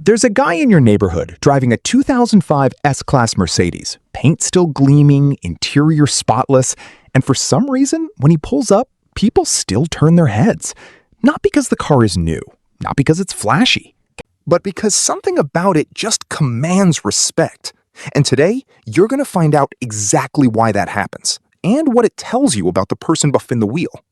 There's a guy in your neighborhood driving a 2005 S-Class Mercedes, paint still gleaming, interior spotless, and for some reason, when he pulls up, people still turn their heads. Not because the car is new, not because it's flashy, but because something about it just commands respect. And today, you're going to find out exactly why that happens, and what it tells you about the person behind the wheel.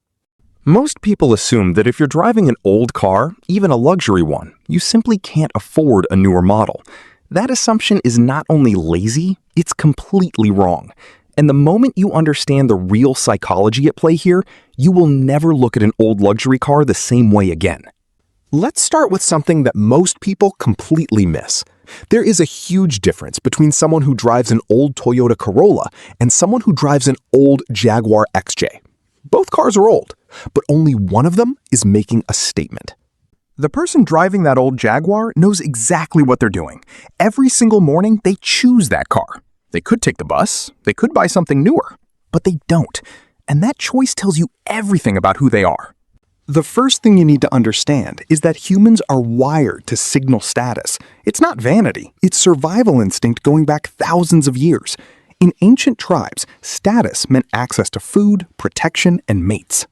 Most people assume that if you're driving an old car, even a luxury one, you simply can't afford a newer model. That assumption is not only lazy, it's completely wrong. And the moment you understand the real psychology at play here, you will never look at an old luxury car the same way again. Let's start with something that most people completely miss. There is a huge difference between someone who drives an old Toyota Corolla and someone who drives an old Jaguar XJ. Both cars are old, but only one of them is making a statement. The person driving that old Jaguar knows exactly what they're doing. Every single morning, they choose that car. They could take the bus, they could buy something newer, but they don't. And that choice tells you everything about who they are. The first thing you need to understand is that humans are wired to signal status. It's not vanity, it's survival instinct going back thousands of years. In ancient tribes, status meant access to food, protection, and mates.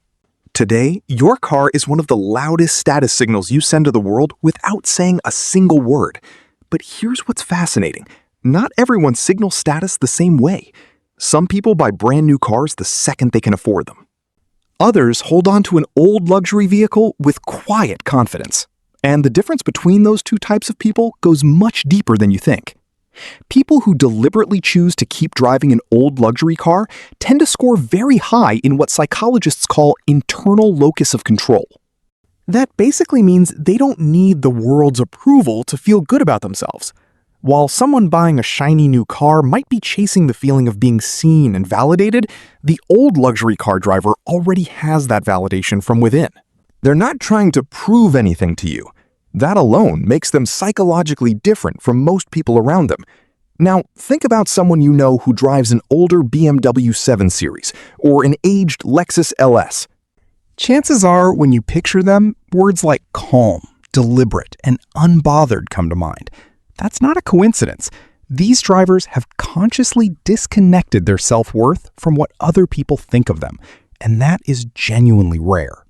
Today, your car is one of the loudest status signals you send to the world without saying a single word. But here's what's fascinating. Not everyone signals status the same way. Some people buy brand new cars the second they can afford them. Others hold on to an old luxury vehicle with quiet confidence. And the difference between those two types of people goes much deeper than you think. People who deliberately choose to keep driving an old luxury car tend to score very high in what psychologists call internal locus of control. That basically means they don't need the world's approval to feel good about themselves. While someone buying a shiny new car might be chasing the feeling of being seen and validated, the old luxury car driver already has that validation from within. They're not trying to prove anything to you. That alone makes them psychologically different from most people around them. Now, think about someone you know who drives an older BMW 7 Series or an aged Lexus LS. Chances are, when you picture them, words like calm, deliberate, and unbothered come to mind. That's not a coincidence. These drivers have consciously disconnected their self-worth from what other people think of them, and that is genuinely rare.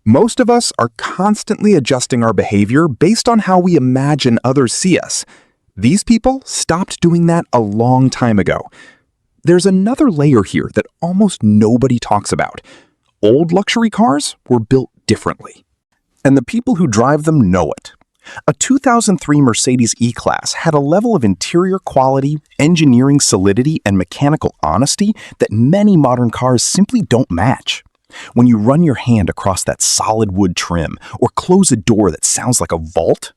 Most of us are constantly adjusting our behavior based on how we imagine others see us. These people stopped doing that a long time ago. There's another layer here that almost nobody talks about. Old luxury cars were built differently, and the people who drive them know it. A 2003 Mercedes E-Class had a level of interior quality, engineering solidity, and mechanical honesty that many modern cars simply don't match. When you run your hand across that solid wood trim or close a door that sounds like a vault,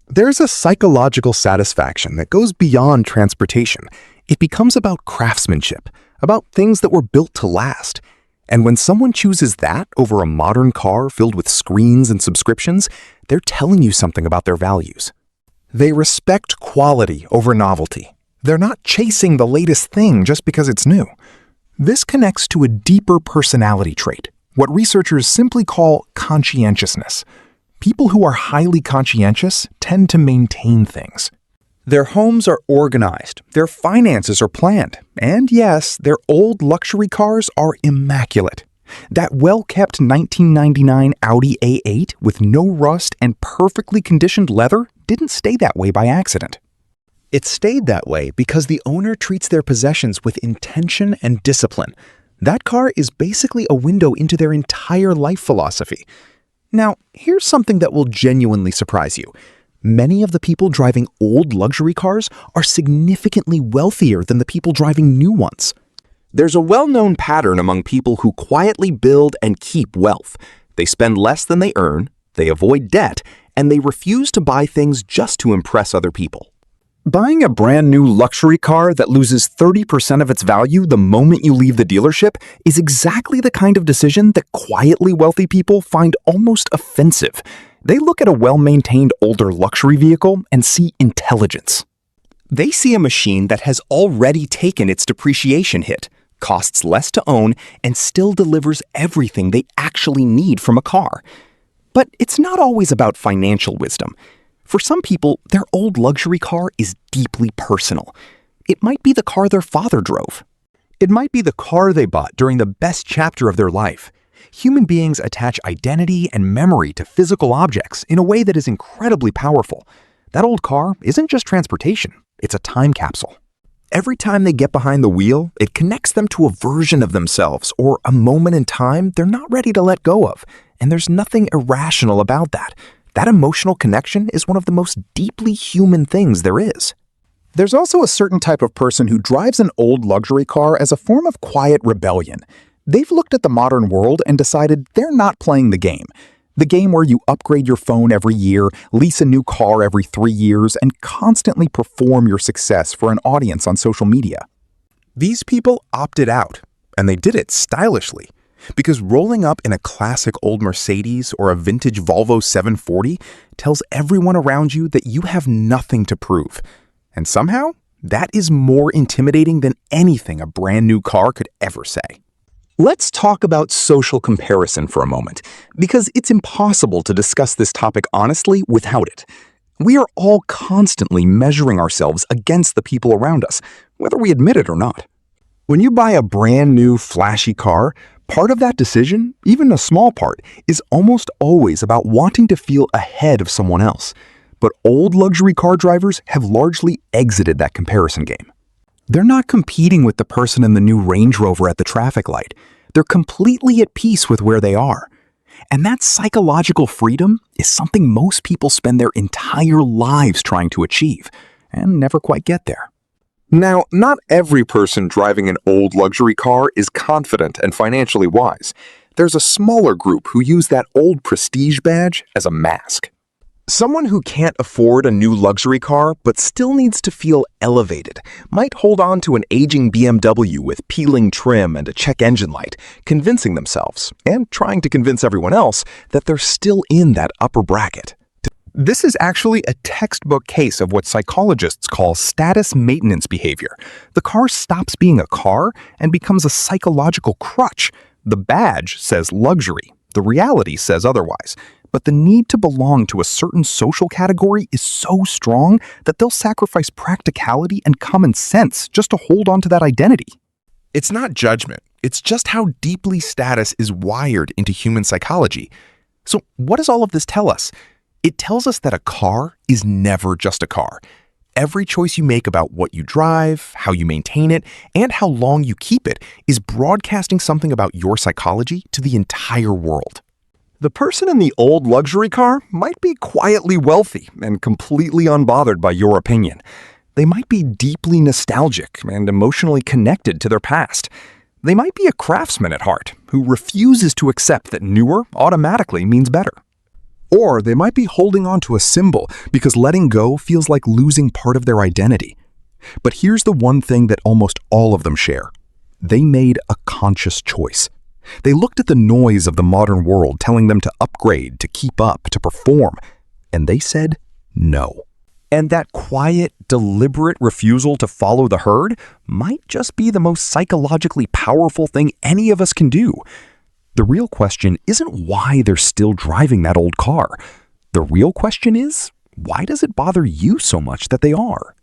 there's a psychological satisfaction that goes beyond transportation. It becomes about craftsmanship, about things that were built to last. And when someone chooses that over a modern car filled with screens and subscriptions, they're telling you something about their values. They respect quality over novelty. They're not chasing the latest thing just because it's new. This connects to a deeper personality trait, what researchers simply call conscientiousness. People who are highly conscientious tend to maintain things. Their homes are organized, their finances are planned, and yes, their old luxury cars are immaculate. That well-kept 1999 Audi A8 with no rust and perfectly conditioned leather didn't stay that way by accident. It stayed that way because the owner treats their possessions with intention and discipline. That car is basically a window into their entire life philosophy. Now, here's something that will genuinely surprise you. Many of the people driving old luxury cars are significantly wealthier than the people driving new ones. There's a well-known pattern among people who quietly build and keep wealth. They spend less than they earn, they avoid debt, and they refuse to buy things just to impress other people. Buying a brand new luxury car that loses 30% of its value the moment you leave the dealership is exactly the kind of decision that quietly wealthy people find almost offensive. They look at a well-maintained older luxury vehicle and see intelligence. They see a machine that has already taken its depreciation hit, costs less to own, and still delivers everything they actually need from a car. But it's not always about financial wisdom. For some people, their old luxury car is deeply personal. It might be the car their father drove. It might be the car they bought during the best chapter of their life. Human beings attach identity and memory to physical objects in a way that is incredibly powerful. That old car isn't just transportation, it's a time capsule. Every time they get behind the wheel, it connects them to a version of themselves or a moment in time they're not ready to let go of. And there's nothing irrational about that. That emotional connection is one of the most deeply human things there is. There's also a certain type of person who drives an old luxury car as a form of quiet rebellion. They've looked at the modern world and decided they're not playing the game. The game where you upgrade your phone every year, lease a new car every 3 years, and constantly perform your success for an audience on social media. These people opted out, and they did it stylishly. Because rolling up in a classic old Mercedes or a vintage Volvo 740 tells everyone around you that you have nothing to prove. And somehow, that is more intimidating than anything a brand new car could ever say. Let's talk about social comparison for a moment, because it's impossible to discuss this topic honestly without it. We are all constantly measuring ourselves against the people around us, whether we admit it or not. When you buy a brand new, flashy car, part of that decision, even a small part, is almost always about wanting to feel ahead of someone else. But old luxury car drivers have largely exited that comparison game. They're not competing with the person in the new Range Rover at the traffic light. They're completely at peace with where they are. And that psychological freedom is something most people spend their entire lives trying to achieve, and never quite get there. Now, not every person driving an old luxury car is confident and financially wise. There's a smaller group who use that old prestige badge as a mask. Someone who can't afford a new luxury car but still needs to feel elevated might hold on to an aging BMW with peeling trim and a check engine light, convincing themselves, and trying to convince everyone else, that they're still in that upper bracket. This is actually a textbook case of what psychologists call status maintenance behavior. The car stops being a car and becomes a psychological crutch. The badge says luxury. The reality says otherwise. But the need to belong to a certain social category is so strong that they'll sacrifice practicality and common sense just to hold on to that identity. It's not judgment. It's just how deeply status is wired into human psychology. So what does all of this tell us? It tells us that a car is never just a car. Every choice you make about what you drive, how you maintain it, and how long you keep it is broadcasting something about your psychology to the entire world. The person in the old luxury car might be quietly wealthy and completely unbothered by your opinion. They might be deeply nostalgic and emotionally connected to their past. They might be a craftsman at heart who refuses to accept that newer automatically means better. Or they might be holding on to a symbol because letting go feels like losing part of their identity. But here's the one thing that almost all of them share. They made a conscious choice. They looked at the noise of the modern world telling them to upgrade, to keep up, to perform, and they said no. And that quiet, deliberate refusal to follow the herd might just be the most psychologically powerful thing any of us can do. The real question isn't why they're still driving that old car. The real question is, why does it bother you so much that they are?